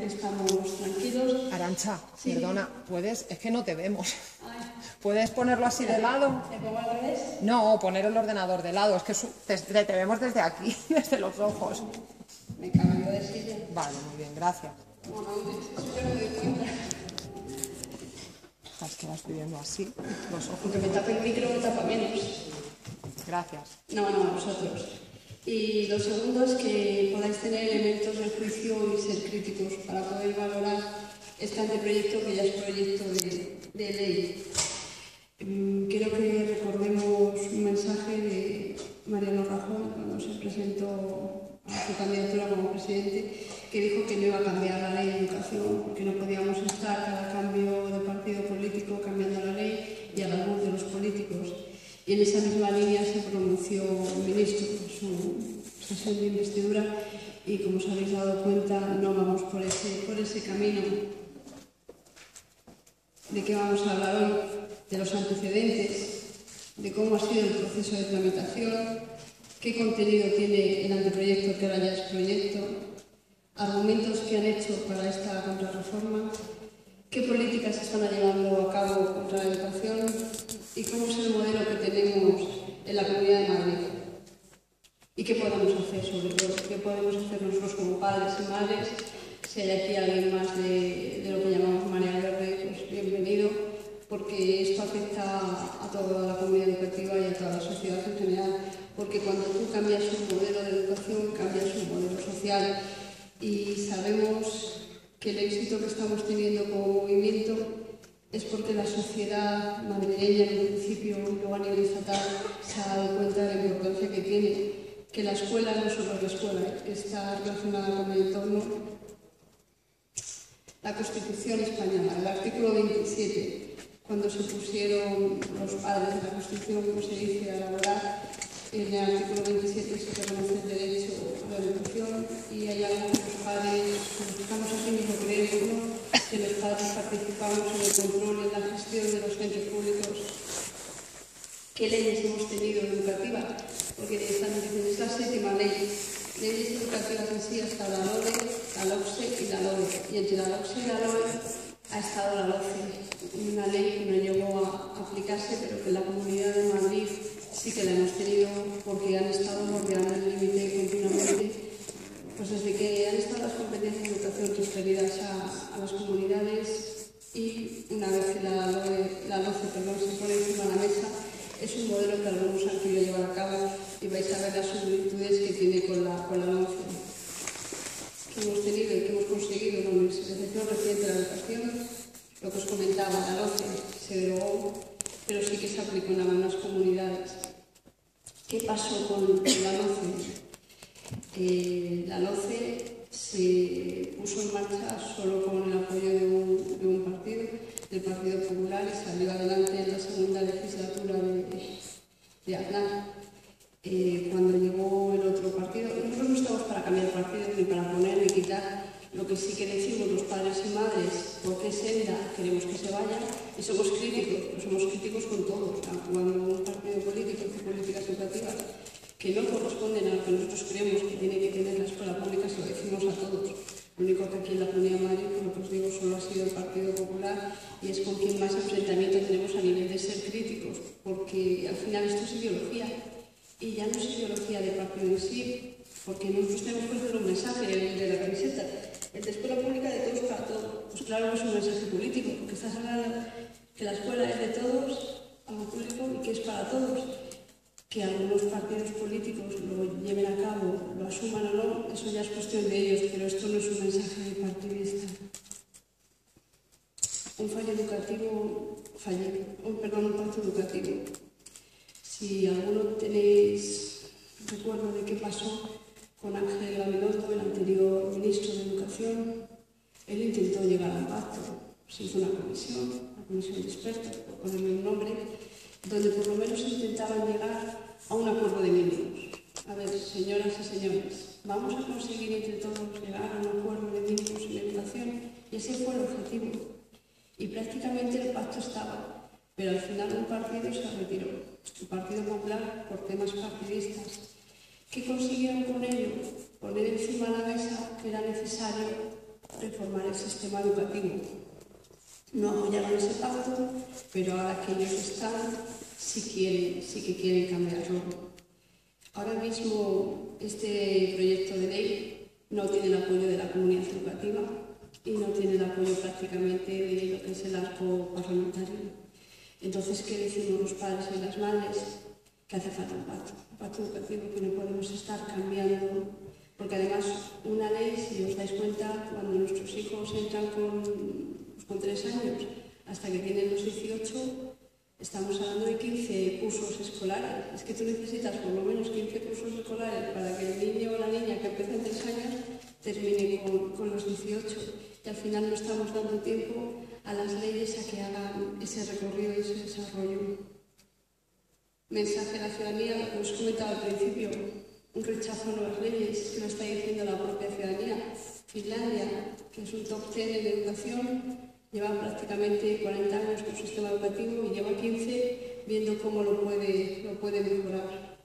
estamos tranquilos. Arantxa, sí. Perdona, ¿puedes? Es que no te vemos. Ay. ¿Puedes ponerlo así de lado? ¿Te pongo al revés? No, poner el ordenador de lado. Es que te vemos desde aquí, desde los ojos. Me cambio de silla. Vale, muy bien, gracias. Bueno, eso yo me doy cuenta. Es que la estoy viendo así, los ojos. Porque me tape el micro, me tapa menos. Gracias. No, a vosotros. Y lo segundo es que podáis tener elementos de juicio y ser críticos para poder valorar este anteproyecto que ya es proyecto de ley. Quiero que recordemos un mensaje de Mariano Rajoy cuando se presentó a su candidatura como presidente, que dijo que no iba a cambiar la ley de educación porque no podíamos estar cada cambio de partido político cambiando la ley y a la luz de los políticos. Y en esa misma línea se pronunció el ministro en su sesión de investidura y, como os habéis dado cuenta, no vamos por ese camino. ¿De qué vamos a hablar hoy? De los antecedentes, de cómo ha sido el proceso de tramitación, qué contenido tiene el anteproyecto que ahora ya es proyecto, argumentos que han hecho para esta contrarreforma, qué políticas se están llevando a cabo contra la educación y cómo es el modelo que tenemos en la Comunidad de Madrid. ¿Y qué podemos hacer sobre todo? ¿Qué podemos hacer nosotros como padres y madres? Si hay aquí alguien más de lo que llamamos marea verde, pues bienvenido, porque esto afecta a toda la comunidad educativa y a toda la sociedad en general, porque cuando tú cambias un modelo de educación, cambias un modelo social y sabemos que el éxito que estamos teniendo como movimiento es porque la sociedad madrileña, en un principio y luego a nivel estatal, se ha dado cuenta de la importancia que tiene, que la escuela no solo es la escuela, está relacionada con el entorno. La Constitución española, el artículo 27, cuando se pusieron los padres de la Constitución, como se dice, a elaborar, en el artículo 27 se reconoce el derecho a la educación y hay algo que los padres, los que estamos aquí mismo creemos, ¿no? Que los padres participamos en el control, en la gestión de los centros públicos. ¿Qué leyes hemos tenido educativas? Porque están diciendo, es la séptima ley. Leyes educativas en sí hasta la LOE, la LOCSE y la LOE. Y entre la LOCSE y la LOE ha estado la LOCE, una ley que no llegó a aplicarse, pero que en la Comunidad de Madrid sí que la hemos tenido porque han estado bordeando el límite continuamente. Pues desde que han estado las competencias de educación transferidas a las comunidades y una vez que la LOCE se pone encima de la mesa, es un modelo que algunos han querido llevar a cabo y vais a ver las similitudes que tiene con la LOCE. Que hemos tenido y que hemos conseguido con el secretario reciente de la educación, lo que os comentaba, la LOCE se derogó, pero sí que se aplicó en algunas comunidades. ¿Qué pasó con la LOCE? La LOCE se puso en marcha solo con el apoyo de un partido, del Partido Popular, y salió adelante en la segunda legislatura de Aznar. Cuando llegó el otro partido, nosotros no estamos para cambiar partido ni para poner ni quitar. Lo que sí que decimos los padres y madres, por qué senda queremos que se vaya, y somos críticos, pero somos críticos con todo. Cuando un partido político hace políticas educativas que no corresponden a lo que nosotros creemos que tiene que tener la escuela pública, se lo decimos a todos. Lo único que aquí en la Comunidad de Madrid, como os digo, solo ha sido el Partido Popular y es con quien más enfrentamiento tenemos a nivel de ser críticos, porque al final esto es ideología y ya no es ideología de partido en sí, porque nosotros tenemos que hacer un mensaje de la camiseta. El de escuela pública de todos para todos. Pues claro, no es un mensaje político, porque estás hablando que la escuela es de todos, algo público y que es para todos. Que algunos partidos políticos lo lleven a cabo, lo asuman o no, eso ya es cuestión de ellos, pero esto no es un mensaje partidista. Un fallo educativo, un pacto educativo. Si alguno tenéis recuerdo de qué pasó con Ángel Gabilondo, el anterior ministro de Educación, él intentó llegar a un pacto. Se hizo una comisión de expertos, por ponerle un nombre, donde por lo menos intentaban llegar a un acuerdo de mínimos. A ver, señoras y señores, vamos a conseguir entre todos llegar a un acuerdo de mínimos en educación, y ese fue el objetivo. Y prácticamente el pacto estaba, pero al final un partido se retiró, el Partido Popular, por temas partidistas. ¿Qué consiguieron con ello? Poner encima de la mesa que era necesario reformar el sistema educativo. No apoyaron ese pacto, pero ahora que ellos están, sí que quieren cambiarlo. Ahora mismo este proyecto de ley no tiene el apoyo de la comunidad educativa y no tiene el apoyo prácticamente de lo que es el arco parlamentario. Entonces, ¿qué decimos los padres y las madres? Que hace falta un pacto educativo, que no podemos estar cambiando, porque además una ley, si os dais cuenta, cuando nuestros hijos entran con 3 años hasta que tienen los 18, estamos hablando de 15 cursos escolares. Es que tú necesitas por lo menos 15 cursos escolares para que el niño o la niña que empieza en 3 años termine con los 18. Y al final no estamos dando tiempo a las leyes a que hagan ese recorrido y ese desarrollo. Mensaje a la ciudadanía, lo que os he comentado al principio, un rechazo a nuevas leyes, que lo está diciendo la propia ciudadanía. Finlandia, que es un top 10 en educación, lleva prácticamente 40 años con su sistema educativo y lleva 15 viendo cómo lo puede mejorar.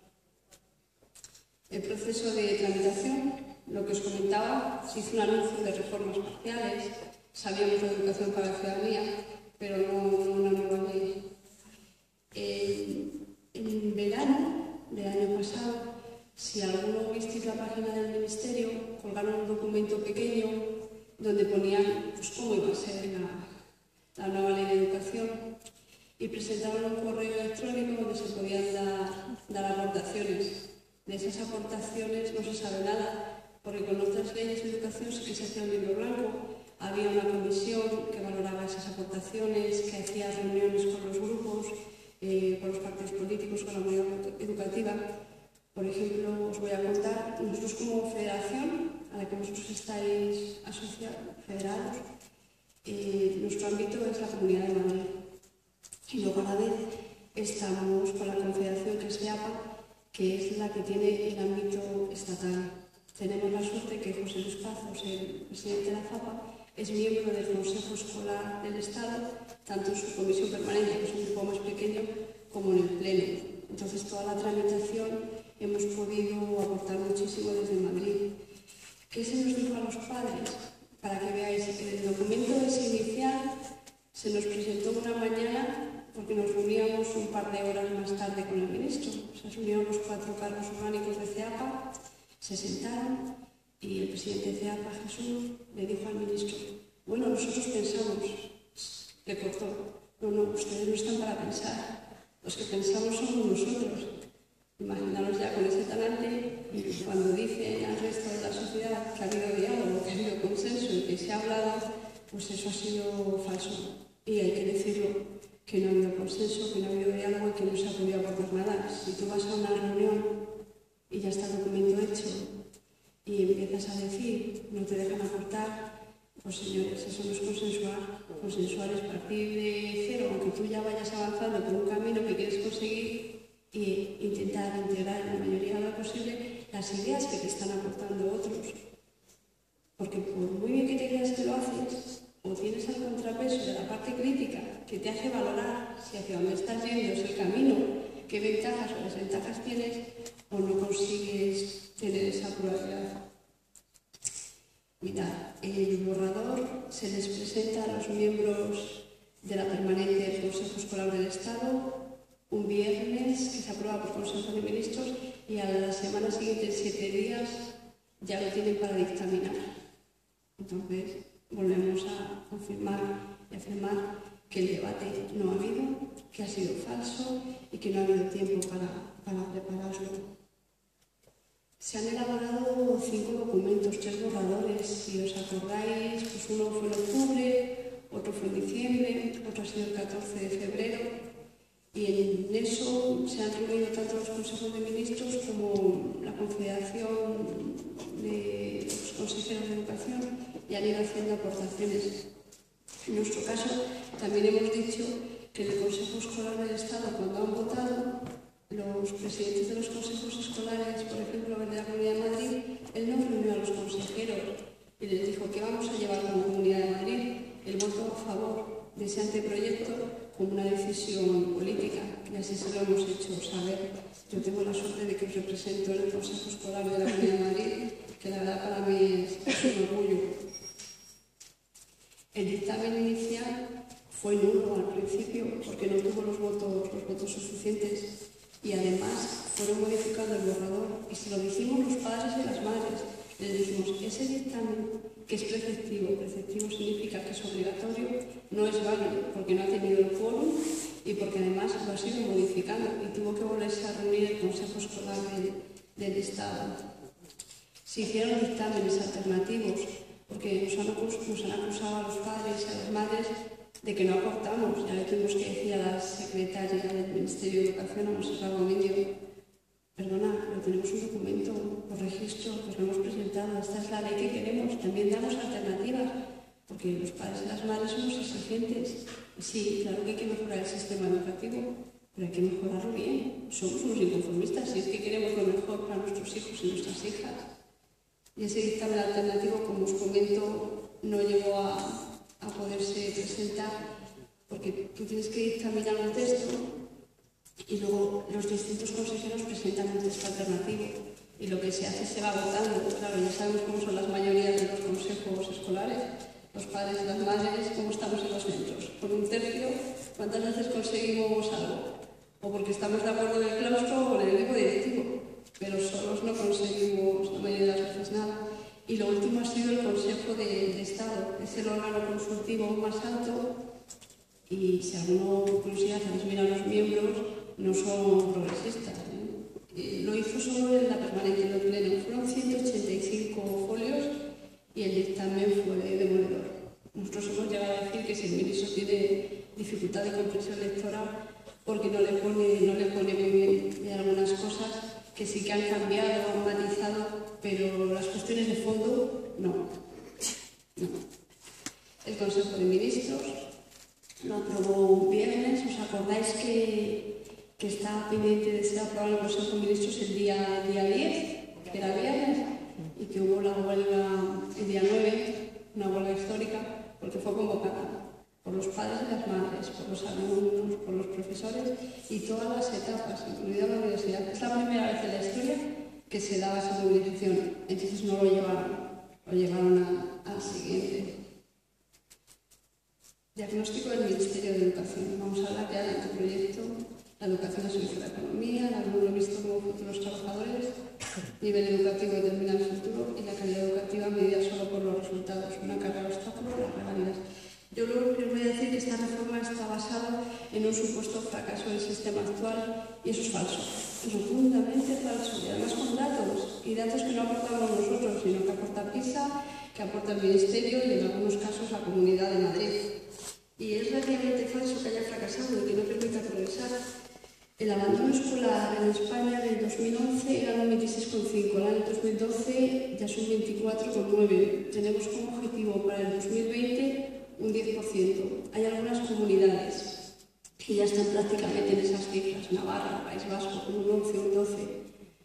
El proceso de tramitación, lo que os comentaba, se hizo un anuncio de reformas parciales, sabíamos la educación para la ciudadanía, pero no una nueva ley. En verano del año pasado, si alguno visteis la página del Ministerio, colgaron un documento pequeño donde ponían pues, cómo iba a ser la nueva ley de educación y presentaron un correo electrónico donde se podían dar aportaciones. De esas aportaciones no se sabe nada, porque con otras leyes de educación sí que se hacía un libro blanco, había una comisión que valoraba esas aportaciones, que hacía reuniones con los grupos, con los partidos políticos, con la comunidad educativa. Por ejemplo, os voy a contar, nosotros como federación, a la que vosotros estáis asociados, federados, nuestro ámbito es la Comunidad de Madrid. Y luego a la vez estamos con la confederación que es FEAPA, que es la que tiene el ámbito estatal. Tenemos la suerte que José Luis Pazos, el presidente de la FAPA, es miembro del Consejo Escolar del Estado, tanto en su comisión permanente, que es un grupo más pequeño, como en el Pleno. Entonces, toda la tramitación hemos podido aportar muchísimo desde Madrid. ¿Qué se nos dijo a los padres? Para que veáis, el documento inicial se nos presentó una mañana porque nos reuníamos un par de horas más tarde con el ministro. Se reunieron los 4 cargos orgánicos de CEAPA, se sentaron y el presidente de CEAPA, Jesús, le dijo al ministro: bueno, nosotros pensamos, le cortó, no, ustedes no están para pensar, los que pensamos somos nosotros. Imaginaros ya con ese talante, cuando dice al resto de la sociedad que ha habido diálogo, que ha habido consenso y que se ha hablado, pues eso ha sido falso. Y hay que decirlo, que no ha habido consenso, que no ha habido diálogo y que no se ha podido aportar nada. Si tú vas a una reunión y ya está el documento hecho y empiezas a decir, no te dejan aportar, pues señores, eso no es consensuar. Consensuar es partir de cero, aunque tú ya vayas avanzando por un camino que quieres conseguir, e intentar integrar en la mayoría de lo posible las ideas que te están aportando otros. Porque por muy bien que te creas que lo haces, o tienes el contrapeso de la parte crítica que te hace valorar si hacia dónde estás yendo es el camino, qué ventajas o desventajas tienes, o no consigues tener esa pluralidad. Mirad, el borrador se les presenta a los miembros de la permanente del Consejo Escolar del Estado un viernes, que se aprueba por Consejo de Ministros, y a la semana siguiente, en 7 días, ya lo tienen para dictaminar. Entonces, volvemos a confirmar y afirmar que el debate no ha habido, que ha sido falso y que no ha habido tiempo para prepararlo. Se han elaborado 5 documentos, 3 borradores. Si os acordáis, pues uno fue en octubre, otro fue en diciembre, otro ha sido el 14 de febrero. Y en eso se han reunido tanto los consejos de ministros como la confederación de los consejeros de educación y han ido haciendo aportaciones. En nuestro caso, también hemos dicho que en el Consejo Escolar del Estado, cuando han votado, los presidentes de los consejos escolares, por ejemplo, el de la Comunidad de Madrid, él no reunió a los consejeros y les dijo que vamos a llevar como Comunidad de Madrid el voto a favor de ese anteproyecto como una decisión política, y así se lo hemos hecho saber. Yo tengo la suerte de que os represento en el Consejo Escolar de la Comunidad de Madrid, que la verdad para mí es un orgullo. El dictamen inicial fue nulo al principio porque no tuvo los votos suficientes y además fueron modificando el borrador y se lo dijimos los padres y las madres. Les dijimos, ese dictamen que es preceptivo significa que es obligatorio, no es válido porque no ha tenido el quórum y porque además lo ha sido modificando y tuvo que volverse a reunir el Consejo Escolar del Estado. Se hicieron dictámenes alternativos porque nos han acusado a los padres y a las madres de que no aportamos. Ya le tuvimos que decir a la secretaria del Ministerio de Educación, a Monserrat Gomedio, perdona, pero tenemos un documento por registro, pues lo hemos presentado, esta es la ley que queremos, también damos alternativas, porque los padres y las madres somos exigentes. Sí, claro que hay que mejorar el sistema educativo, pero hay que mejorarlo bien. Somos unos inconformistas si es que queremos lo mejor para nuestros hijos y nuestras hijas. Y ese dictamen alternativo, como os comento, no llegó a poderse presentar porque tú tienes que dictaminar un texto y luego los distintos consejeros presentan un texto alternativo y lo que se hace se va votando. Claro, ya sabemos cómo son las mayorías de los consejos escolares, los padres y las madres, cómo estamos en los centros. Por un tercio, ¿cuántas veces conseguimos algo? O porque estamos de acuerdo en el claustro o con el equipo directivo, pero solos no conseguimos la mayoría de las veces nada. Y lo último ha sido el Consejo de Estado, es el órgano consultivo más alto y si alguna curiosidad habéis mirado los miembros, no son progresistas. Lo hizo solo en la permanente del pleno, fueron 185 folios y el dictamen fue demoledor. Nosotros hemos llegado a decir que si el ministro tiene dificultad de comprensión lectora porque no le pone muy bien de algunas cosas que sí que han cambiado, han matizado, pero las cuestiones de fondo, no. El Consejo de Ministros lo aprobó un viernes. ¿Os acordáis que estaba pendiente de ser aprobado en el Consejo de Ministros el día 10, que era viernes, y que hubo la huelga el día 9, una huelga histórica, porque fue convocada por los padres y las madres, por los alumnos, por los profesores y todas las etapas, incluida la universidad? Es la primera vez en la historia que se daba esa movilización, entonces no lo llevaron al siguiente. Diagnóstico del Ministerio de Educación. Vamos a hablar ya del anteproyecto. La educación es servicio de la economía, el alumno visto como futuros trabajadores, nivel educativo determina el futuro y la calidad educativa medida solo por los resultados, una carga de obstáculos, las reválidas. Yo lo que os voy a decir es que esta reforma está basada en un supuesto fracaso del sistema actual y eso es falso, es rotundamente falso y además con datos y datos que no aportamos nosotros, sino que aporta PISA, que aporta el Ministerio y en algunos casos la Comunidad de Madrid. Y es relativamente falso que haya fracasado y que no permita progresar. El abandono escolar en España del 2011 era un 26,5, el año 2012 ya son 24,9. Tenemos como objetivo para el 2020 un 10%. Hay algunas comunidades que ya están prácticamente en esas cifras, Navarra, País Vasco, con un 11 o un 12.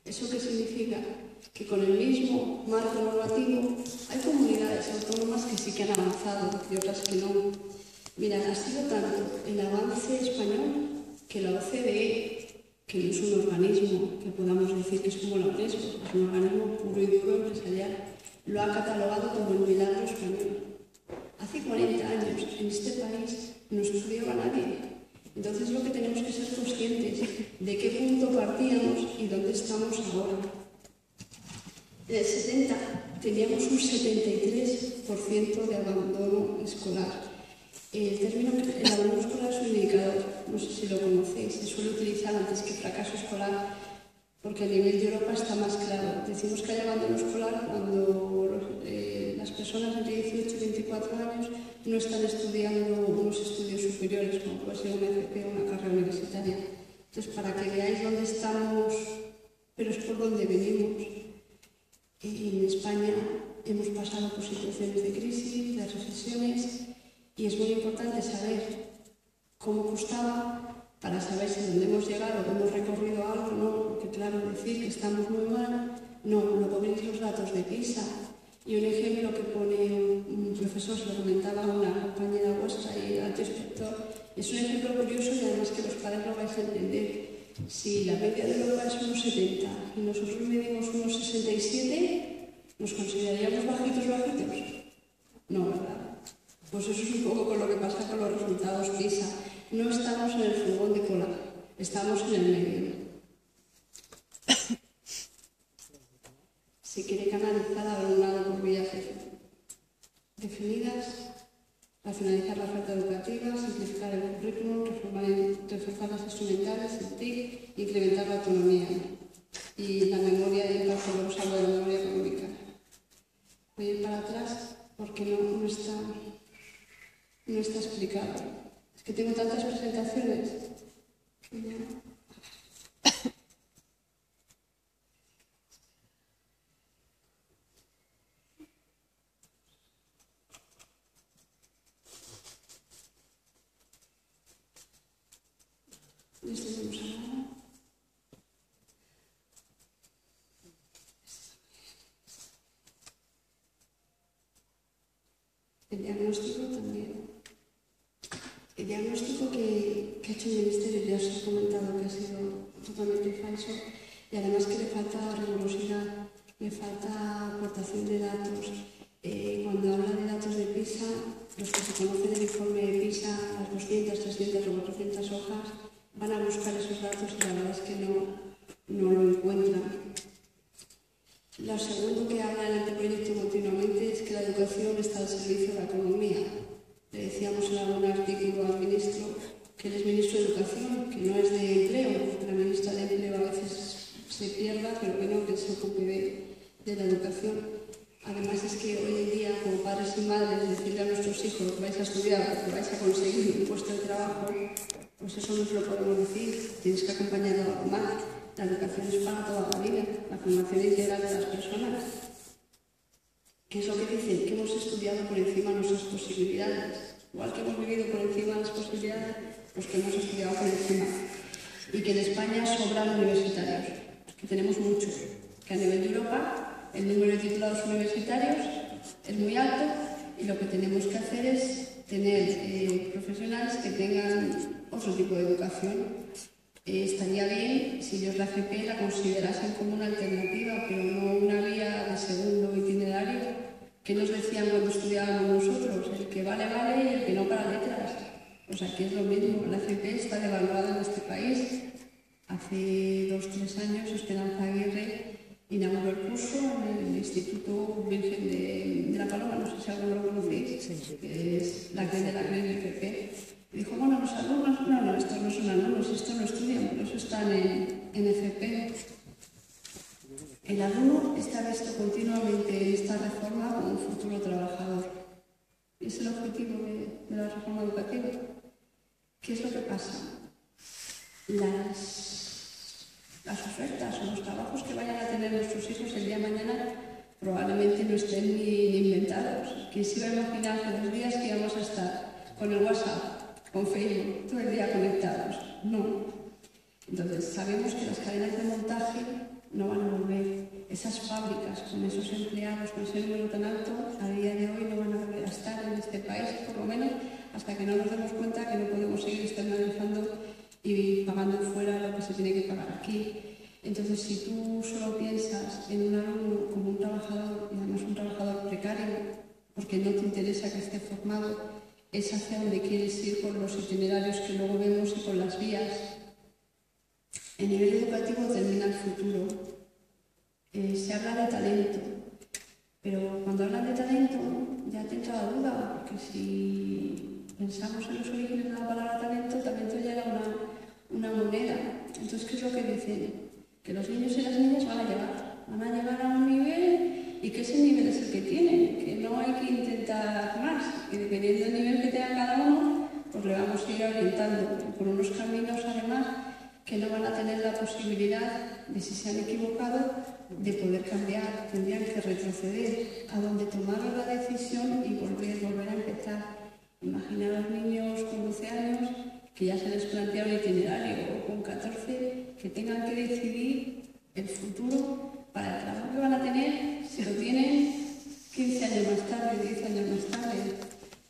¿Eso qué significa? Que con el mismo marco normativo hay comunidades autónomas que sí que han avanzado y otras que no. Mirad, ha sido tanto el avance español que la OCDE, que no es un organismo que podamos decir que es como la UNESCO, es un organismo puro y duro empresarial, lo ha catalogado como el milagro español. Hace 40 años en este país no estudiaba nadie. Entonces lo que tenemos que ser conscientes de qué punto partíamos y dónde estamos ahora. En el 70 teníamos un 73% de abandono escolar. El término el abandono escolar es un indicador, no sé si lo conocéis, se suele utilizar antes que fracaso escolar porque a nivel de Europa está más claro. Decimos que hay abandono escolar cuando las personas entre 18 y 24 años no están estudiando unos estudios superiores, como puede ser una FP o una carrera universitaria. Entonces, para que veáis dónde estamos, pero es por dónde venimos. En España hemos pasado por situaciones de crisis, de recesiones, y es muy importante saber cómo costaba para saber si donde hemos llegado hemos recorrido algo, ¿no? Porque claro, decir que estamos muy mal, no, luego veis los datos de PISA. Y un ejemplo que pone un profesor, se lo comentaba una compañera vuestra y el alto inspector, es un ejemplo curioso y además que los padres lo vais a entender. Si la media de Europa es unos 70 y nosotros medimos unos 67, ¿nos consideraríamos bajitos? No, ¿verdad? Pues eso es un poco con lo que pasa con los resultados PISA. No estamos en el furgón de cola, estamos en el medio. Se quiere canalizar al alumnado por vías definidas, racionalizar la oferta educativa, simplificar el currículum, reforzar las instrumentales, el TIC, incrementar la autonomía y la memoria y impacto, luego hablo de la memoria económica. Voy a ir para atrás porque no está explicado. Es que tengo tantas presentaciones que ya... El diagnóstico también. El diagnóstico que ha hecho el Ministerio, ya os he comentado que ha sido totalmente falso y además que le falta rigurosidad, le falta aportación de datos. Cuando habla de datos de PISA, los que se conocen del informe de PISA, las 200, 300 o 400 hojas, van a buscar esos datos y la verdad es que no lo encuentran. Lo segundo que habla en el anteproyecto continuamente es que la educación está al servicio de la economía. Le decíamos en algún artículo al ministro que él es ministro de Educación, que no es de empleo, que la ministra de Empleo a veces se pierda, pero que no, que se ocupe de la educación. Además es que hoy en día, como padres y madres, decirle a nuestros hijos que vais a estudiar, que vais a conseguir un puesto de trabajo, pues eso no se lo podemos decir, tienes que acompañarlo a algo más. La educación es para toda la vida, la formación integral de las personas. ¿Qué es lo que dicen? Que hemos estudiado por encima de nuestras posibilidades. Igual que hemos vivido por encima de las posibilidades, pues que hemos estudiado por encima. Y que en España sobran universitarios, que tenemos muchos. Que a nivel de Europa el número de titulados universitarios es muy alto y lo que tenemos que hacer es tener profesionales que tengan otro tipo de educación. Estaría bien si ellos la FP la considerasen como una alternativa, pero no una vía de segundo itinerario. ¿Qué nos decían cuando estudiábamos nosotros? El que vale, vale y el que no para letras. O sea, que es lo mismo. La FP está devaluada en este país. Hace 2 o 3 años Esperanza Aguirre inauguró el curso en el Instituto Virgen de la Paloma, no sé si alguno lo conocéis, que es la que de la FP. Y dijo, bueno, los alumnos, no, estos no son alumnos, estos no estudian, por eso están en FP. El alumno está visto continuamente en esta reforma como un futuro trabajador. Y es el objetivo de la reforma educativa. ¿Qué es lo que pasa? Las ofertas o los trabajos que vayan a tener nuestros hijos el día de mañana probablemente no estén ni inventados. ¿Quién se iba a imaginar que los días que íbamos a estar con el WhatsApp, con Facebook, todo el día conectados? No. Entonces, sabemos que las cadenas de montaje no van a volver. Esas fábricas con esos empleados, con ese número tan alto, a día de hoy no van a volver a estar en este país, por lo menos hasta que no nos demos cuenta que no podemos seguir externalizando y pagando fuera lo que se tiene que pagar aquí. Entonces, si tú solo piensas en un alumno como un trabajador, y además un trabajador precario, porque no te interesa que esté formado, es hacia donde quieres ir con los itinerarios que luego vemos y con las vías. El nivel educativo termina el futuro. Se habla de talento, pero cuando hablan de talento ya te entra la duda, porque si pensamos en los orígenes de la palabra talento ya era una moneda. Entonces, ¿qué es lo que dicen? Que los niños y las niñas van a llegar a un nivel y que ese nivel es el que tienen, que no hay que intentar más, y dependiendo del nivel que tenga cada uno, pues le vamos a ir orientando por unos caminos además que no van a tener la posibilidad de, si se han equivocado, de poder cambiar. Tendrían que retroceder a donde tomaron la decisión y volver a empezar. Imaginar a los niños con 12 años que ya se les plantea un itinerario, o con 14, que tengan que decidir el futuro para el trabajo que van a tener, si lo tienen 15 años más tarde, 10 años más tarde.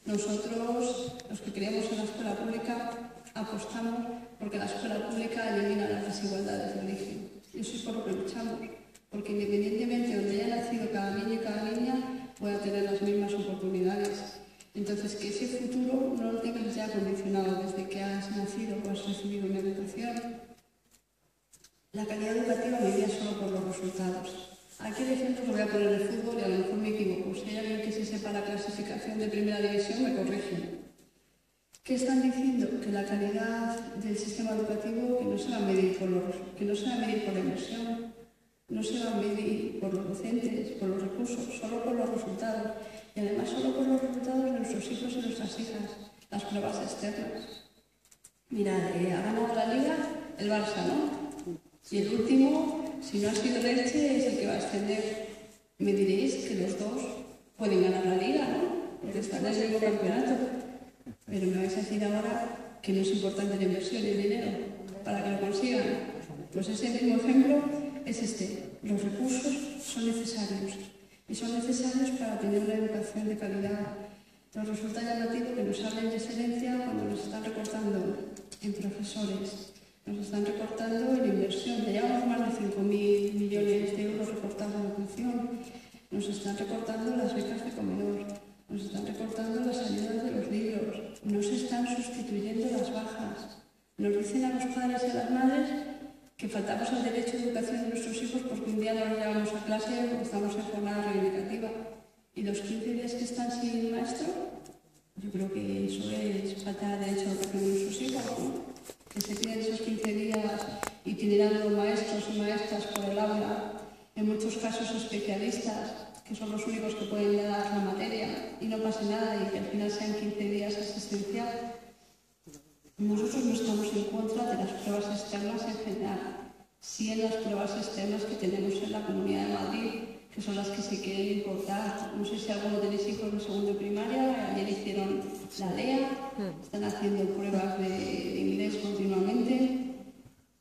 Nosotros, los que creemos en la escuela pública, apostamos porque la escuela pública elimina las desigualdades de origen. Y eso es por lo que luchamos, porque independientemente de donde haya nacido cada niño y cada niña, pueda tener las mismas oportunidades. Entonces, que ese futuro no lo tengas ya condicionado desde que has nacido o has recibido una educación. La calidad educativa medida solo por los resultados. Aquí de ejemplo voy a poner el fútbol y a lo mejor me equivoco. Si hay alguien que se sepa la clasificación de primera división, me corrigen. ¿Qué están diciendo? Que la calidad del sistema educativo que no se va a medir por la inversión, no se va a medir por los docentes, por los recursos, solo por los resultados. Y además solo por los resultados de nuestros hijos y nuestras hijas, las pruebas externas. Mirad, ha ganado la Liga el Barça, ¿no? Y el último, si no ha sido el Elche, es el que va a ascender. Me diréis que los dos pueden ganar la Liga, ¿no? Porque están en el mismo campeonato. Pero me vais a decir ahora que no es importante la inversión y el dinero para que lo consigan. Pues ese mismo ejemplo es este. Los recursos son necesarios. Y son necesarios para tener una educación de calidad. Nos resulta llamativo que nos hablen de excelencia cuando nos están recortando en profesores. Nos están recortando en inversión. Ya llevamos más de 5.000 millones de euros recortados en educación. Nos están recortando las becas de comedor. Nos están recortando las ayudas de los libros. No se están sustituyendo las bajas. Nos dicen a los padres y a las madres que faltamos al derecho de educación de nuestros hijos porque un día no los llevamos a clase porque estamos en jornada reivindicativa. Y los 15 días que están sin maestro, yo creo que eso es falta de derecho a educación de nuestros hijos, ¿no? Que se piden esos 15 días itinerando maestros y maestras por el aula, en muchos casos especialistas, que son los únicos que pueden dar la materia y no pase nada y que al final sean 15 días asistencial. Nosotros no estamos en contra de las pruebas externas en general, sí en las pruebas externas que tenemos en la Comunidad de Madrid, que son las que se quieren importar. No sé si alguno tenéis hijos de segundo de primaria, ayer hicieron la LEA, están haciendo pruebas de inglés continuamente.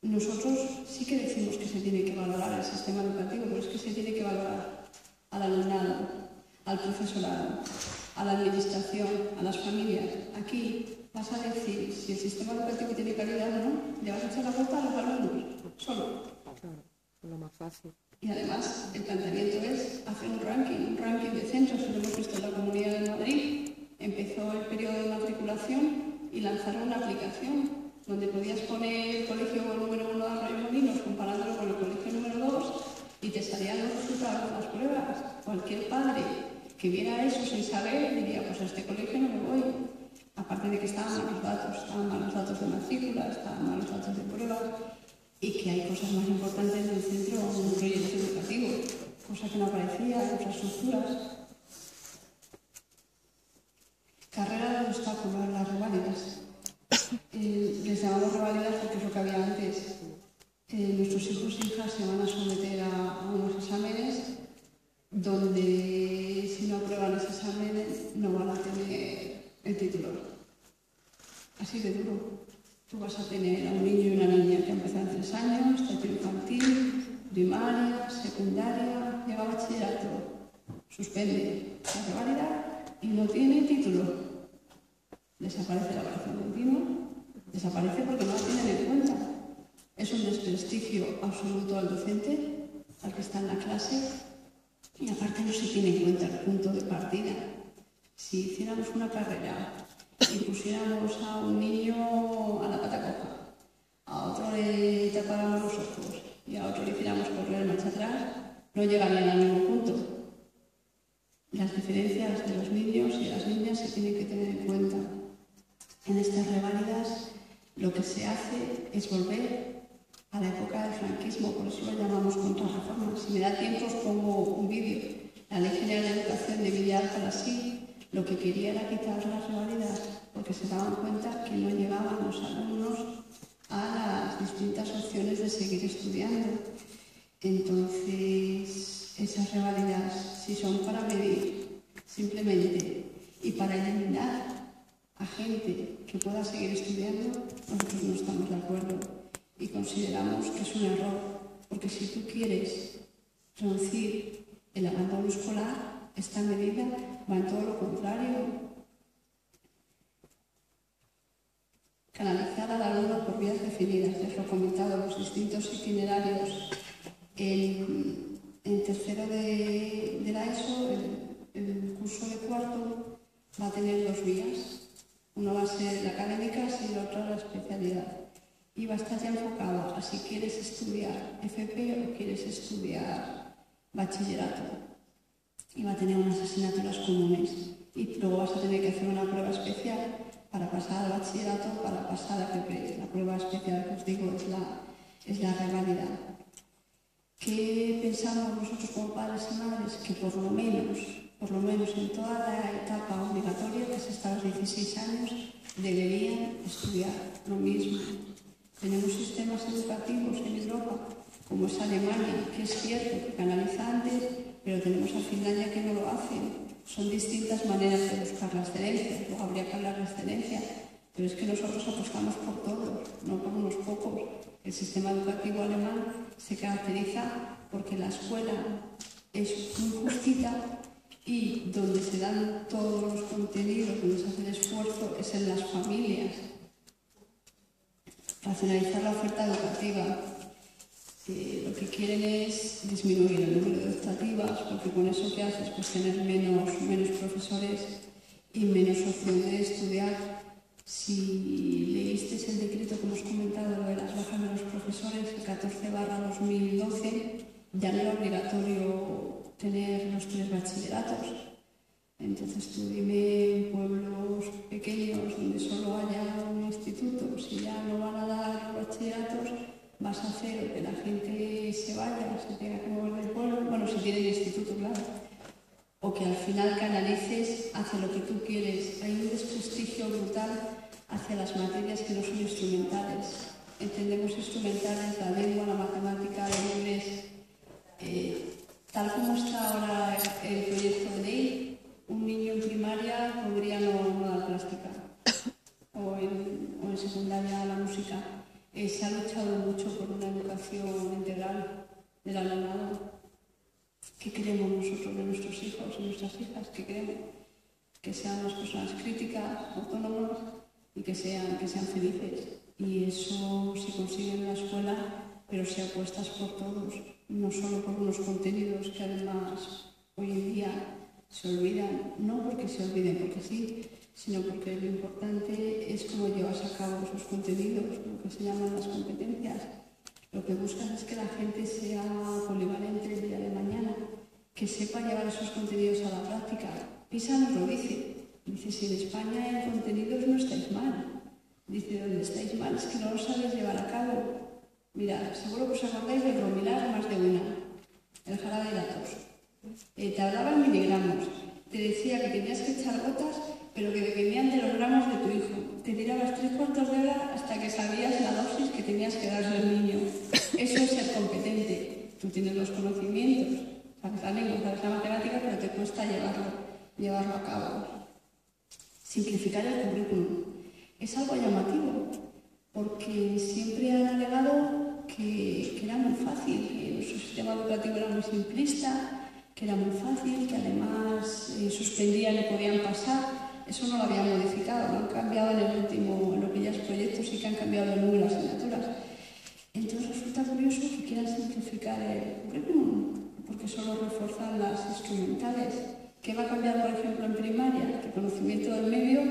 Nosotros sí que decimos que se tiene que valorar el sistema educativo, pero es que se tiene que valorar al alumnado, al profesorado, a la administración, a las familias. Aquí vas a decir si el sistema educativo tiene calidad o no, le vas a echar la culpa a los alumnos, solo. Claro, es lo más fácil. Y además, el planteamiento es hacer un ranking de centros. Lo hemos visto en la Comunidad de Madrid. Empezó el periodo de matriculación y lanzaron una aplicación donde podías poner el colegio número 1 de Arroyomolinos comparándolo con el colegio número 2 y te salían los resultados de las pruebas. Cualquier padre que viera eso sin saber diría, pues a este colegio no me voy. Aparte de que estaban malos datos de matrícula, estaban malos datos de pruebas. Y que hay cosas más importantes del centro o un proyecto educativo, cosa que no aparecía, infraestructuras. Carrera de obstáculos, las reválidas. Les llamamos reválidas porque es lo que había antes. Nuestros hijos e hijas se van a someter a unos exámenes donde si no aprueban ese examen no van a tener el título. Así de duro. Tú vas a tener a un niño y una niña que empiezan 3 años, estación infantil, primaria, secundaria, llega a bachillerato, suspende la reválida y no tiene título. Desaparece la evaluación continua, desaparece porque no la tienen en cuenta. Es un desprestigio absoluto al docente, al que está en la clase, y aparte no se tiene en cuenta el punto de partida. Si hiciéramos una carrera y pusiéramos a un niño a la pata coja, a otro le tapáramos los ojos y a otro le hiciéramos correr marcha atrás, no llegarían al mismo punto. Las diferencias de los niños y las niñas se tienen que tener en cuenta. En estas reválidas lo que se hace es volver a la época del franquismo, por eso lo llamamos contrarreforma. Si me da tiempo os pongo un vídeo. La Ley General de Educación de Villar para sí lo que quería era quitar las reválidas porque se daban cuenta que no llegaban los alumnos a las distintas opciones de seguir estudiando. Entonces, esas reválidas, si son para medir simplemente y para eliminar a gente que pueda seguir estudiando, nosotros no estamos de acuerdo y consideramos que es un error, porque si tú quieres reducir el abandono escolar, esta medida va en todo lo contrario. Canalizar al alumno por vías definidas. Les he comentado los distintos itinerarios en tercero de la ESO, el curso de cuarto, va a tener 2 vías. Una va a ser la académica y la otra la especialidad. Y va a estar ya enfocada a si quieres estudiar FP o quieres estudiar bachillerato. Y va a tener unas asignaturas comunes. Y luego vas a tener que hacer una prueba especial para pasar al bachillerato, para pasar a FP. La prueba especial que os digo es la reválida. ¿Qué pensamos nosotros como padres y madres? Que por lo menos en toda la etapa obligatoria, que es hasta los 16 años, deberían estudiar lo mismo. Tenemos sistemas educativos en Europa, como es Alemania, que es cierto que canaliza antes, pero tenemos a Finlandia que no lo hacen. Son distintas maneras de buscar la excelencia, luego habría que hablar de excelencia, pero es que nosotros apostamos por todos, no por unos pocos. El sistema educativo alemán se caracteriza porque la escuela es muy justita y donde se dan todos los contenidos, donde se hace el esfuerzo, es en las familias. Racionalizar la oferta educativa. Lo que quieren es disminuir el número de optativas, porque con eso que haces, pues tener menos profesores y menos opción de estudiar. Si leísteis el decreto que hemos comentado, lo de las bajas de los profesores, el 14/2012, ya no era obligatorio tener los 3 bachilleratos. Entonces tú dime en pueblos pequeños donde solo haya un instituto, si ya no van a dar los bachilleratos, vas a hacer que la gente se vaya, se tenga que mover del pueblo, bueno, si tienen instituto, claro, o que al final canalices hacia lo que tú quieres. Hay un desprestigio brutal hacia las materias que no son instrumentales. Entendemos instrumentales la lengua, la matemática, el inglés. Tal como está ahora el proyecto de ley, un niño en primaria podría no dar plástica, o en secundaria la música. Se ha luchado mucho por una educación integral del alumnado. ¿Qué queremos nosotros de nuestros hijos y nuestras hijas? ¿Qué queremos? Que sean unas personas críticas, autónomas y que sean felices. Y eso se consigue en la escuela, pero si apuestas por todos, no solo por unos contenidos que además hoy en día se olvidan, no porque se olviden porque sí, sino porque lo importante es cómo llevas a cabo esos contenidos, lo que se llaman las competencias. Lo que buscas es que la gente sea polivalente el día de mañana, que sepa llevar esos contenidos a la práctica. PISA nos lo dice. Dice, si en España en contenidos no estáis mal. Dice, donde estáis mal es que no lo sabéis llevar a cabo. Mirad, seguro que os acordáis de bromilar más de una. El jarabe de la tos. Te hablaba en miligramos. Te decía que tenías que echar gotas, pero que dependían de los gramos de tu hijo. Te tirabas 3/4 de hora hasta que sabías la dosis que tenías que darle al niño. Eso es ser competente. Tú tienes los conocimientos, sabes la lengua, sabes la matemática, pero te cuesta llevarlo a cabo. Simplificar el currículum. Es algo llamativo, porque siempre han alegado que era muy fácil, que nuestro sistema educativo era muy simplista, que era muy fácil, que además suspendían y podían pasar. Eso no lo habían modificado, lo han cambiado en lo que ya es proyectos y que han cambiado el número de asignaturas. Entonces resulta curioso que quieran simplificar el currículum, porque solo refuerzan las instrumentales. ¿Qué va a cambiar, por ejemplo, en primaria? Que el conocimiento del medio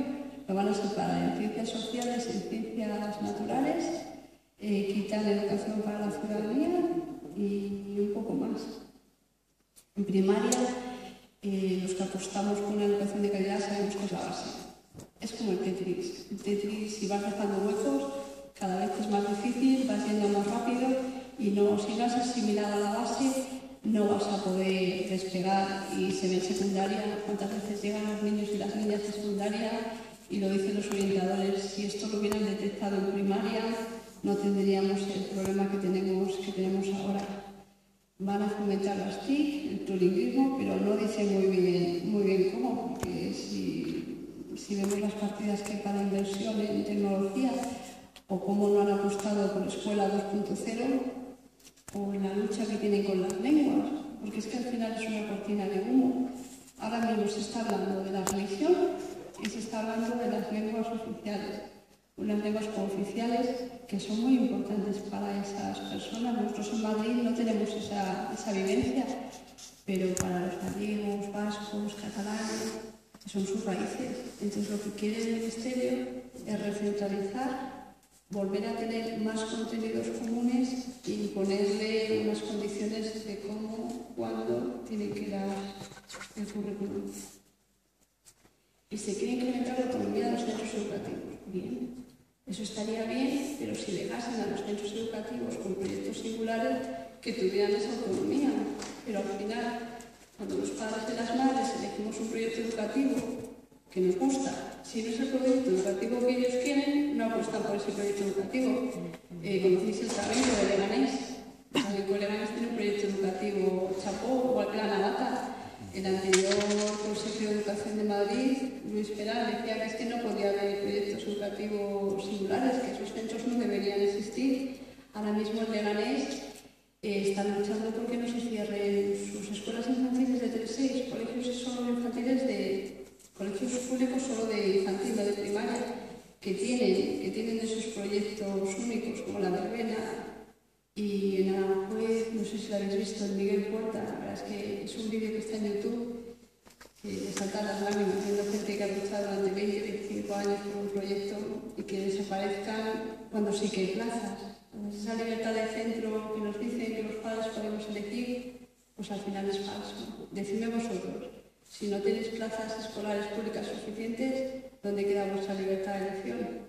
lo van a separar en ciencias sociales, en ciencias naturales, quitan educación para la ciudadanía y un poco más. En primaria, los que apostamos por una educación de calidad sabemos que es la base. Es como el Tetris. El Tetris, si vas dejando huecos, cada vez es más difícil, vas yendo más rápido y si no has asimilado la base, no vas a poder despegar. Y se ve en secundaria cuántas veces llegan los niños y las niñas de secundaria, y lo dicen los orientadores, si esto lo hubieran detectado en primaria, no tendríamos el problema que tenemos ahora. Van a fomentar las TIC, el plurilingüismo, pero no dice muy bien cómo, porque si vemos las partidas que hay para inversión en tecnología, o cómo no han apostado por Escuela 2.0, o en la lucha que tienen con las lenguas, porque es que al final es una cortina de humo. Ahora mismo se está hablando de la religión y se está hablando de las lenguas oficiales. Unas lenguas cooficiales que son muy importantes para esas personas. Nosotros en Madrid no tenemos esa vivencia, pero para los gallegos, vascos, catalanes, son sus raíces. Entonces lo que quiere el Ministerio es recentralizar, volver a tener más contenidos comunes y ponerle unas condiciones de cómo, cuándo tiene que dar el currículum. Y se quiere incrementar la autonomía de los centros educativos. Bien, eso estaría bien, pero si dejasen a los centros educativos con proyectos singulares que tuvieran esa autonomía. Pero al final, cuando los padres y las madres elegimos un proyecto educativo que nos gusta, si no es el proyecto educativo que ellos quieren, no apuestan por ese proyecto educativo. ¿Conocéis el Trabenco de Leganés? El Trabenco de Leganés tiene un proyecto educativo chapó, igual que la Navata. El anterior Consejo de Educación de Madrid, Luis Peral, decía que es que no podía haber proyectos educativos singulares, que esos centros no deberían existir. Ahora mismo en Leganés están luchando porque no se cierren sus escuelas infantiles de 3-6, colegios solo infantiles colegios públicos solo de infantil, no de primaria, que tienen esos proyectos únicos como la verbena. Y en Aranjuez, no sé si lo habéis visto, en Miguel Puerta, la verdad es que es un vídeo que está en YouTube, que le saltan las lágrimas, viendo gente que ha luchado durante 20-25 años por un proyecto y que desaparezcan cuando sí que hay plazas. Entonces, esa libertad de centro que nos dicen que los padres podemos elegir, pues al final es falso. Decidme vosotros, si no tenéis plazas escolares públicas suficientes, ¿dónde queda vuestra libertad de elección?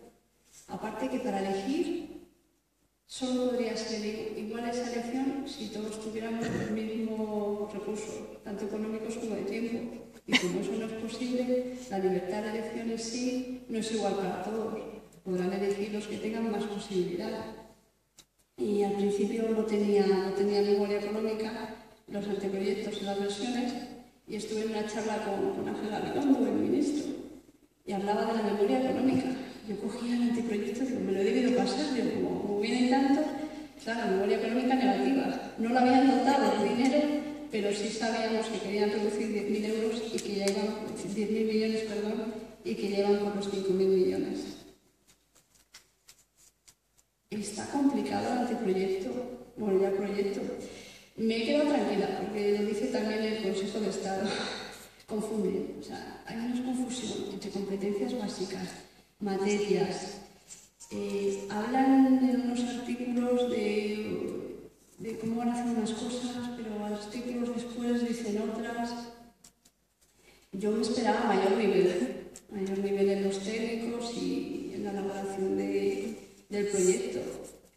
Aparte que para elegir solo podría ser igual esa elección si todos tuviéramos los mismos recursos, tanto económicos como de tiempo. Y como eso no es posible, la libertad de elección en sí no es igual para todos. Podrán elegir los que tengan más posibilidad. Y al principio no tenía memoria económica, los anteproyectos y las versiones, y estuve en una charla con Ángel Gabilondo, el ministro, y hablaba de la memoria económica. Yo cogía el anteproyecto y digo, me lo he debido pasar, yo como vienen tanto, claro, memoria económica negativa. No lo habían notado el dinero, pero sí sabíamos que querían reducir 10.000 euros y que ya iban, 10.000 millones, perdón, y que ya iban por los 5.000 millones. Está complicado el anteproyecto, bueno, ya el proyecto. Me he quedado tranquila, porque lo dice también el Consejo de Estado. Confunde, o sea, hay una confusión entre competencias básicas, materias. Hablan en unos artículos de cómo van a hacer unas cosas, pero artículos después dicen otras. Yo me esperaba mayor nivel en los técnicos y en la elaboración del proyecto.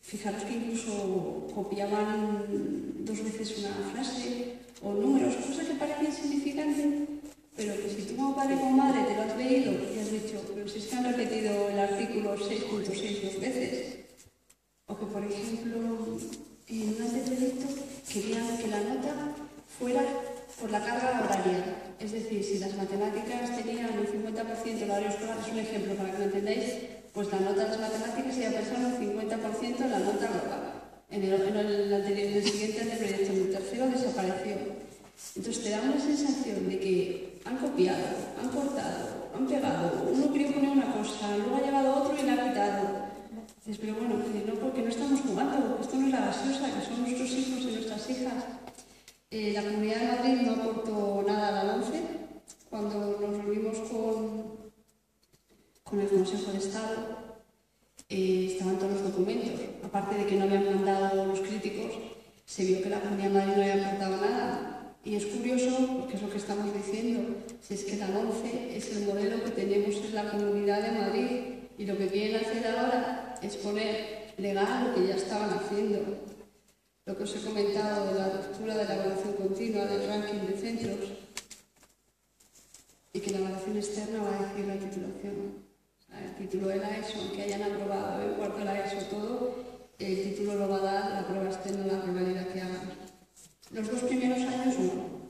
Fijaros que incluso copiaban 2 veces una frase o números, cosas que parecen insignificantes, pero que si tú como padre o madre te lo has leído y has dicho, pero si es que han repetido el artículo 6.6 2 veces, o que por ejemplo en un anteproyecto querían que la nota fuera por la carga horaria, es decir, si las matemáticas tenían un 50% de horario escolar, es un ejemplo para que lo entendáis, pues la nota de las matemáticas iba a pesar un 50% de la nota global. En el siguiente anteproyecto, en el tercero, desapareció. Entonces te da una sensación de que han copiado, han cortado, han pegado, uno quería poner una cosa, luego ha llevado otro y la ha quitado. Dices, pero bueno, no, porque no estamos jugando, esto no es la gaseosa, que son nuestros hijos y nuestras hijas. La Comunidad de Madrid no aportó nada a la LOMCE. Cuando nos reunimos con el Consejo de Estado, estaban todos los documentos. Aparte de que no habían mandado los críticos, se vio que la Comunidad de Madrid no había aportado nada. Y es curioso, porque es lo que estamos diciendo, si es que la LOMCE es el modelo que tenemos en la Comunidad de Madrid, y lo que quieren hacer ahora es poner legal lo que ya estaban haciendo. Lo que os he comentado de la ruptura de la evaluación continua del ranking de centros, y que la evaluación externa va a decir la titulación. O sea, el título de la ESO, aunque hayan aprobado el cuarto de la ESO todo, el título lo va a dar la prueba externa, la revalida que hagan. Los 2 primeros años no,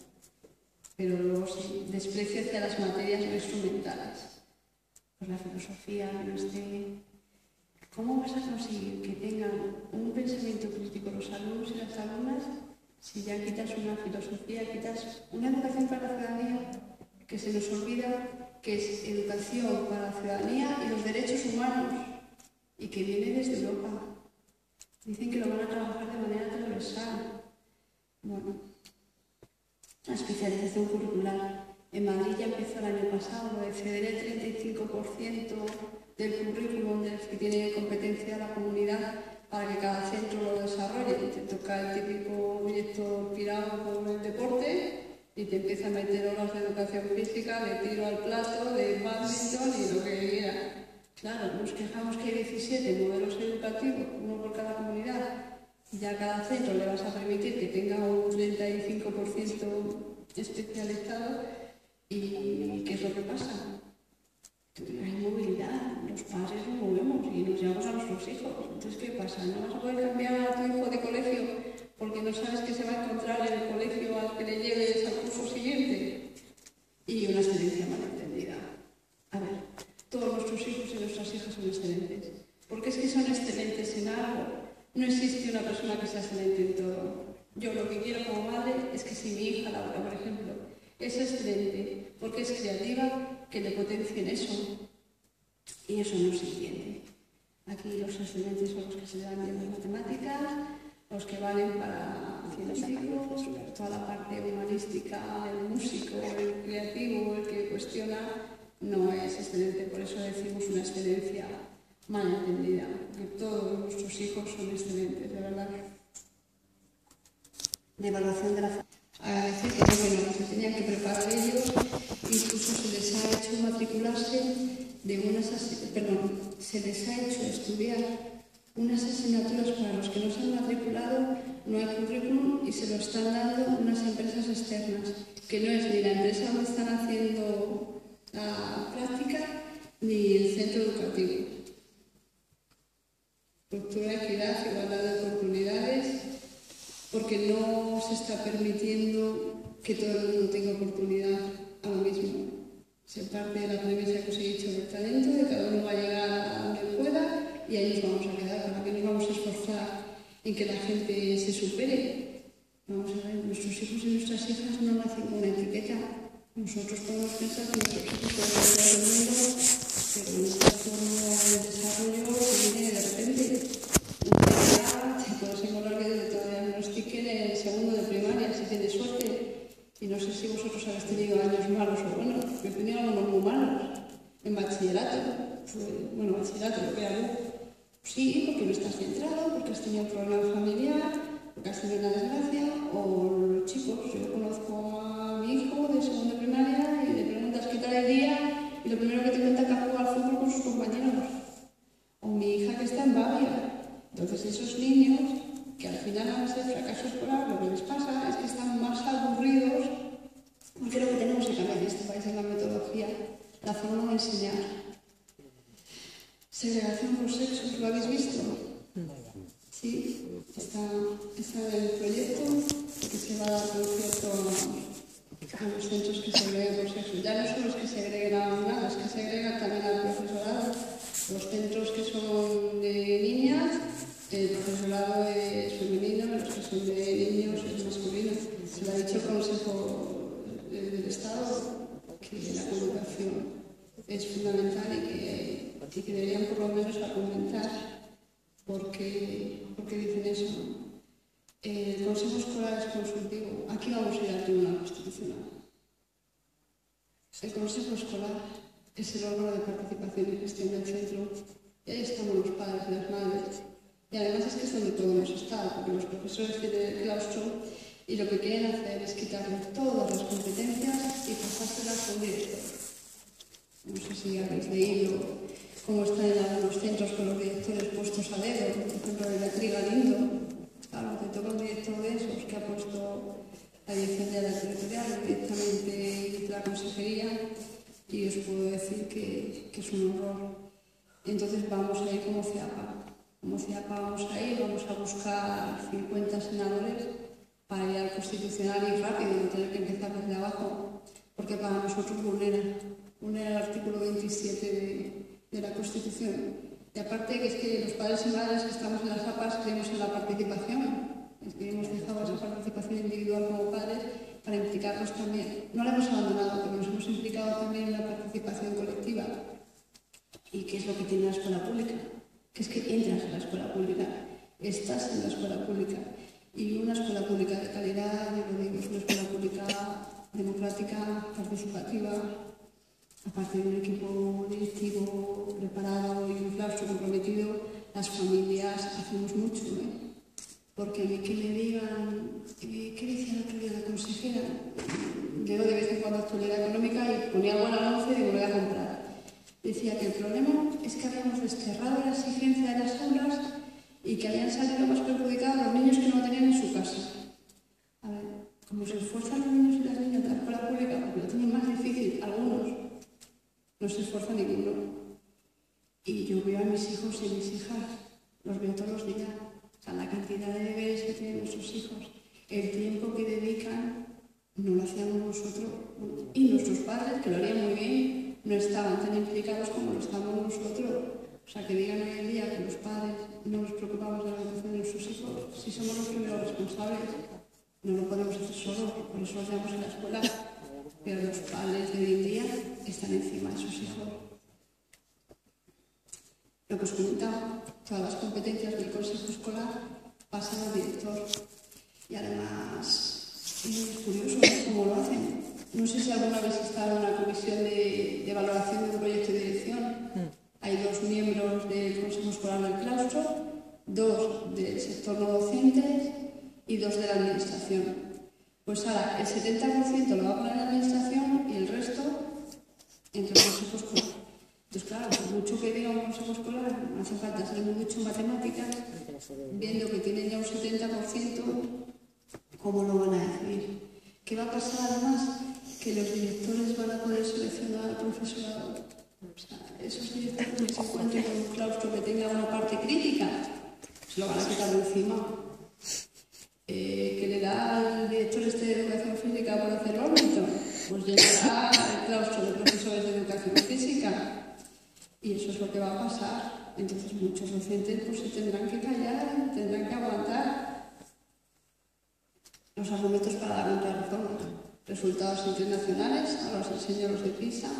pero luego sí, desprecio hacia las materias no instrumentales. Pues la filosofía, que no esté... ¿Cómo vas a conseguir que tengan un pensamiento crítico los alumnos y las alumnas si ya quitas una filosofía, quitas una educación para la ciudadanía, que se nos olvida que es educación para la ciudadanía y los derechos humanos, y que viene desde Europa? Dicen que lo van a trabajar de manera transversal. Bueno, la especialización curricular. En Madrid ya empezó el año pasado lo de ceder el 35% del currículum del que tiene competencia la comunidad para que cada centro lo desarrolle. Te toca el típico proyecto pirado por el deporte y te empieza a meter horas de educación física, de tiro al plato, de badminton y lo que quiera. Claro, nos quejamos que hay 17 modelos educativos, uno por cada comunidad, y ya a cada centro le vas a permitir que tenga un 35% especializado. ¿Y qué es lo que pasa? Hay movilidad, los padres nos movemos y nos llevamos a nuestros hijos. Entonces, ¿qué pasa? ¿No vas a poder cambiar a tu hijo de colegio porque no sabes qué se va a encontrar en el colegio al que le lleves al curso siguiente? Y una excelencia mal entendida. A ver, todos nuestros hijos y nuestras hijas son excelentes. Porque es que son excelentes en algo. No existe una persona que sea excelente en todo. Yo lo que quiero como madre es que si mi hija Laura, por ejemplo, es excelente porque es creativa, que le potencien eso. Y eso no se entiende. Aquí los excelentes son los que se dan bien las matemáticas, los que valen para científicos, toda la parte humanística, el músico, el creativo, el que cuestiona, no es excelente. Por eso decimos una excelencia mal entendida, que todos nuestros hijos son excelentes, de verdad. De evaluación de la familia. Agradecer que no se tenían que preparar ellos, incluso se les ha hecho matricularse se les ha hecho estudiar unas asignaturas para los que no se han matriculado, no hay currículum y se lo están dando unas empresas externas, que no es ni la empresa donde están haciendo la práctica ni el centro educativo. Cultura, equidad, igualdad de oportunidades, porque no se está permitiendo que todo el mundo tenga oportunidad a lo mismo. Se parte de la premisa que os he dicho del talento, de cada uno va a llegar a donde pueda y ahí nos vamos a quedar. ¿Para qué nos vamos a esforzar en que la gente se supere? Vamos a ver, nuestros hijos y nuestras hijas no nacen con una etiqueta. Nosotros podemos pensar que nuestros hijos pueden ser del mundo, pero nuestra forma de desarrollo viene de repente. Te puedes encontrar que te diagnostiquen en el segundo de primaria, si tienes suerte. Y no sé si vosotros habéis tenido años malos o buenos. Yo he tenido algunos muy malos. En bachillerato, bachillerato, lo que hago. Sí, porque no estás centrado, porque has tenido un problema familiar, porque has tenido una desgracia. O los chicos, yo conozco a mi hijo de segundo de primaria y le preguntas qué tal el día y lo primero que te cuenta es que ha jugado al fútbol con sus compañeros. O mi hija que está en Bavia. Entonces esos niños que al final van a ser fracaso escolar, lo que les pasa es que están más aburridos, porque lo que tenemos que cambiar en este país es la metodología, la forma de enseñar. Segregación por sexos, ¿lo habéis visto? Sí, está en el proyecto que se va a dar concierto a los centros que segregan por sexo. Ya no son los que segregan a los que segregan también al profesorado. Los centros que son de niñas, el profesorado es femenino, los que son de niños es masculino. Se lo ha dicho el Consejo del Estado que la comunicación es fundamental y que deberían por lo menos argumentar porque dicen eso. El Consejo Escolar es consultivo. Aquí vamos a ir al Tribunal Constitucional. El Consejo Escolar es el órgano de participación y gestión del centro. Y ahí estamos los padres y las madres. Y además es que es donde podemos estar, porque los profesores tienen el claustro y lo que quieren hacer es quitarle todas las competencias y pasárselas a un director. No sé si habéis leído cómo están en algunos centros con los directores puestos a dedo, por ejemplo, de Beatriz Galindo. Claro, te toca un director de esos que ha puesto la dirección de la territorial directamente de la consejería y os puedo decir que es un horror. Entonces vamos a ir como CIAPA. Como CIAPA vamos a ir, vamos a buscar 50 senadores para ir al Constitucional y rápido, no tener que empezar desde abajo, porque para nosotros vulnera el artículo 27 de la Constitución. Y aparte que es que los padres y madres que estamos en las APAs creemos en la participación, es que hemos dejado esa participación individual como padres para implicarnos también. No la hemos abandonado, pero nos hemos implicado también en la participación colectiva. ¿Y qué es lo que tiene la escuela pública? Que es que entras en la escuela pública, estás en la escuela pública. Y una escuela pública de calidad, yo lo digo, es una escuela pública democrática, participativa, aparte de un equipo directivo preparado y un claustro comprometido, las familias hacemos mucho, porque a mí que me digan, ¿qué decía el otro día la consejera? Leo de vez en cuando actualidad económica y ponía algo al anuncio y digo, voy a comprar. Decía que el problema es que habíamos desterrado la exigencia de las aulas y que habían salido más perjudicados los niños que no lo tenían en su casa. A ver, como se esfuerzan los niños y las niñas de la escuela pública, porque lo tienen más difícil, algunos, no se esfuerza ninguno. Y yo veo a mis hijos y mis hijas, los veo todos los días. O sea, la cantidad de deberes que tienen nuestros hijos, el tiempo que dedican, no lo hacíamos nosotros. Y nuestros padres, que lo harían muy bien, no estaban tan implicados como lo estamos nosotros. O sea, que digan hoy en día que los padres no nos preocupamos de la educación de nuestros hijos, si somos los primeros responsables, no lo podemos hacer solos, por eso los llevamos en la escuela. Pero los padres de hoy en día están encima de sus hijos. Lo que os comentaba, todas las competencias del consejo escolar pasan al director. Y además, es curioso cómo lo hacen. No sé si alguna vez estado en una comisión de valoración de un proyecto de dirección. Hay 2 miembros del consejo escolar del claustro, 2 del sector no docentes y 2 de la administración. Pues ahora, el 70% lo va a poner la administración y el resto entre el consejo escolar. Entonces, claro, por mucho que diga un consejo escolar, no hace falta ser muy mucho en matemáticas, viendo que tienen ya un 70%, ¿cómo lo van a decidir? ¿Qué va a pasar además? Que los directores van a poder seleccionar al profesorado. O sea, esos directores que se encuentren con un claustro que tenga una parte crítica, se lo van a quitar de encima. Que le da al director de educación física por hacer órbito, pues llegará el claustro de profesores de educación física. Y eso es lo que va a pasar. Entonces muchos docentes pues, se tendrán que callar, tendrán que aguantar los argumentos para la contrarreforma. Resultados internacionales, ahora os enseño los de PISA,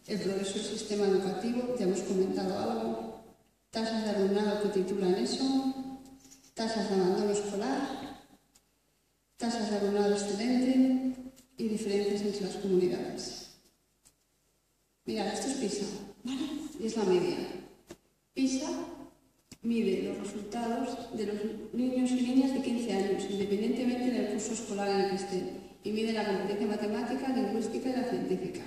el progreso del sistema educativo, ya hemos comentado algo, tasas de alumnado que titulan eso, tasas de abandono escolar, tasas de alumnado excelente y diferencias entre las comunidades. Mirad, esto es PISA, ¿vale? Y es la media. PISA mide los resultados de los niños y niñas de 15 años, independientemente del curso escolar en el que estén, y mide la competencia matemática, lingüística y la científica.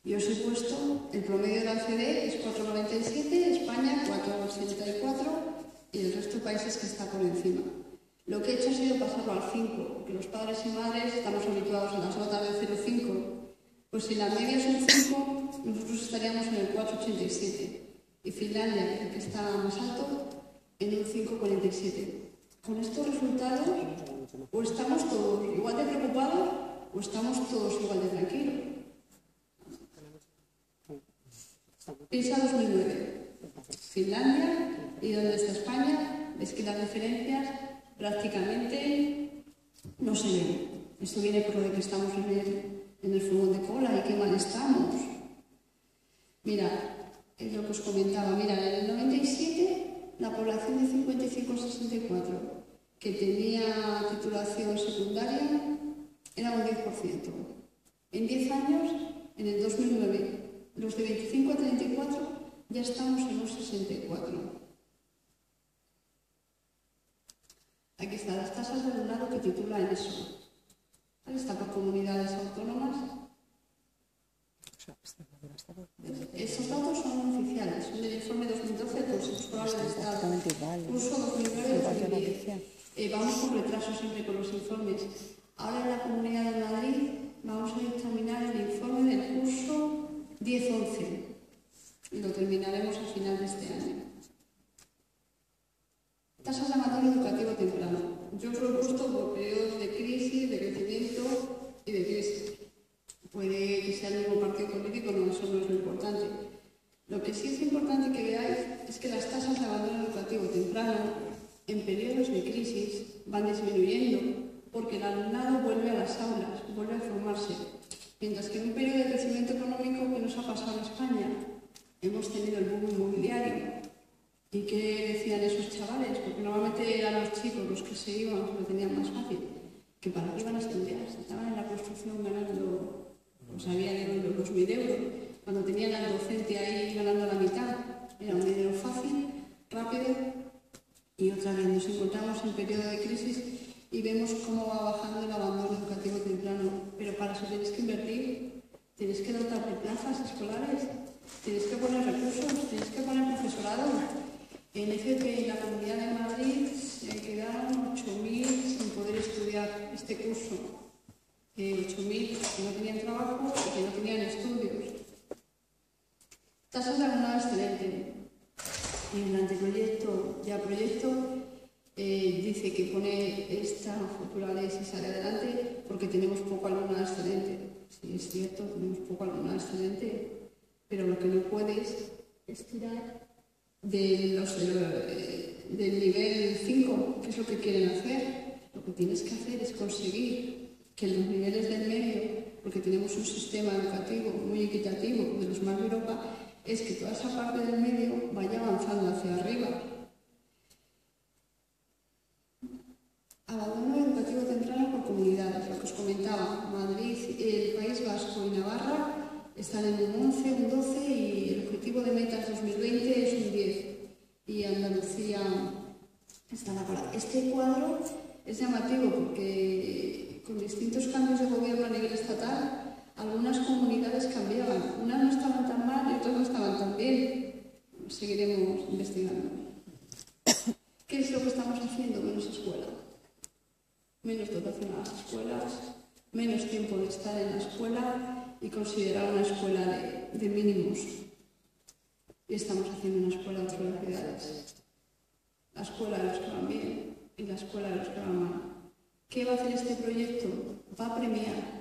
Y os he puesto el promedio de la OCDE es 4,97, España 4,84 y el resto de países que está por encima. Lo que he hecho ha sido pasarlo al 5, porque los padres y madres estamos habituados a las notas de 0,5. Pues si la media es un 5, nosotros estaríamos en el 4,87. Y Finlandia, el que está más alto, en un 5,47. Con estos resultados, o estamos todos igual de preocupados, o estamos todos igual de tranquilos. PISA 2009, Finlandia, y donde está España, ves que las diferencias prácticamente no se ven. Esto viene por lo de que estamos en el fútbol de cola y qué mal estamos. Mira, es lo que os comentaba. Mira, en el 97, la población de 55 a 64 que tenía titulación secundaria era un 10%. En 10 años, en el 2009, los de 25 a 34 ya estamos en un 64. Aquí están las tasas de alumnado que titulan eso. Está por comunidades autónomas. Esos datos son oficiales, son del informe 2012 del Consejo Escolar del Estado. Curso 2009-2010. Vamos con retraso siempre con los informes. Ahora en la Comunidad de Madrid vamos a examinar el informe del curso 10-11 y lo terminaremos a final de este año. Tasas de abandono educativo temprano. Yo os lo he puesto por periodos de crisis, de crecimiento y de crisis. Puede que sea el mismo partido político, no, eso no es lo importante. Lo que sí es importante que veáis es que las tasas de abandono educativo temprano en periodos de crisis van disminuyendo porque el alumnado vuelve a las aulas, vuelve a formarse. Mientras que en un periodo de crecimiento económico que nos ha pasado en España, hemos tenido el boom inmobiliario. ¿Y qué decían esos chavales? Porque normalmente eran los chicos los que se iban, lo tenían más fácil. que para qué iban a estudiar, si estaban en la construcción ganando, pues habían ganado 2.000 euros, cuando tenían al docente ahí ganando la mitad, era un dinero fácil, rápido, y otra vez nos encontramos en periodo de crisis y vemos cómo va bajando el abandono educativo temprano, pero para eso tienes que invertir, tienes que dotar de plazas escolares, tienes que poner recursos, tienes que poner profesorado. En FP, en la Comunidad de Madrid, se quedaron 8.000 sin poder estudiar este curso. 8.000 que no tenían trabajo y que no tenían estudios. Tasas de alumnado excelente. En el anteproyecto y a proyecto dice que pone esta futura ley si sale adelante porque tenemos poco alumnado excelente. Sí, es cierto, tenemos poco alumnado excelente, pero lo que no puedes es tirar del nivel 5, que es lo que quieren hacer. Lo que tienes que hacer es conseguir que los niveles del medio, porque tenemos un sistema educativo muy equitativo, de los más de Europa, es que toda esa parte del medio vaya avanzando hacia arriba. Abandono educativo temprano por comunidades, lo que os comentaba. Madrid, el País Vasco y Navarra están en un 11, un 12 y el objetivo de metas 2020 es un 10. Y Andalucía está en la cola. Este cuadro es llamativo porque con distintos cambios de gobierno a nivel estatal, algunas comunidades cambiaban. Unas no estaban tan mal y otras no estaban tan bien. Seguiremos investigando. ¿Qué es lo que estamos haciendo? Menos escuela. Menos dotación a las escuelas, menos tiempo de estar en la escuela y considerar una escuela de mínimos. Y estamos haciendo una escuela de velocidades. La escuela de los que van bien y la escuela de los que van mal. ¿Qué va a hacer este proyecto? Va a premiar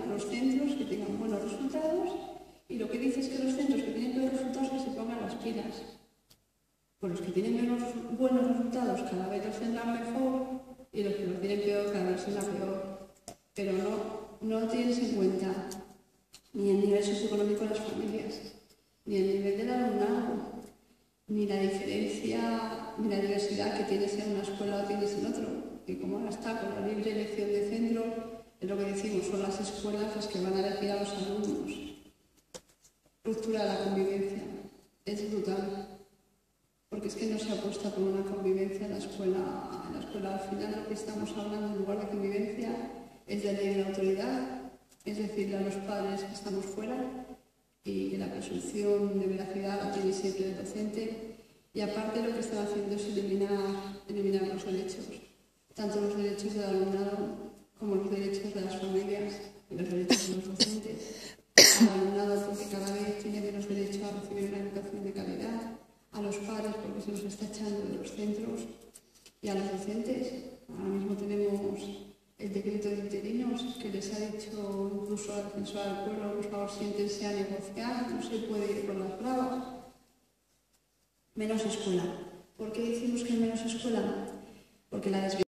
a los centros que tengan buenos resultados y lo que dice es que los centros que tienen buenos resultados que se pongan las pilas. Pues los que tienen buenos resultados cada vez los tendrán mejor y los que los tienen peor cada vez será peor. Pero no tienes en cuenta ni el nivel socioeconómico de las familias, ni el nivel del alumnado, ni la diferencia, ni la diversidad que tienes en una escuela o tienes en otro. Y como ahora está con la libre elección de centro, es lo que decimos, son las escuelas las que van a elegir a los alumnos. Ruptura de la convivencia. Es brutal. Porque es que no se apuesta por una convivencia en la escuela. En la escuela al final lo que estamos hablando en lugar de convivencia es de ley de la autoridad, es decirle a los padres que estamos fuera y que la presunción de veracidad la tiene siempre el docente. Y aparte lo que están haciendo es eliminar los derechos, tanto los derechos del alumnado como los derechos de las familias y los derechos de los docentes. Al alumnado porque cada vez tiene menos derecho a recibir una educación de calidad, a los padres porque se nos está echando de los centros y a los docentes. Ahora mismo tenemos el decreto de interinos que les ha dicho incluso al defensor del pueblo, por favor, siéntense a negociar, no se puede ir por las bravas. Menos escuela. ¿Por qué decimos que hay menos escuela? Porque la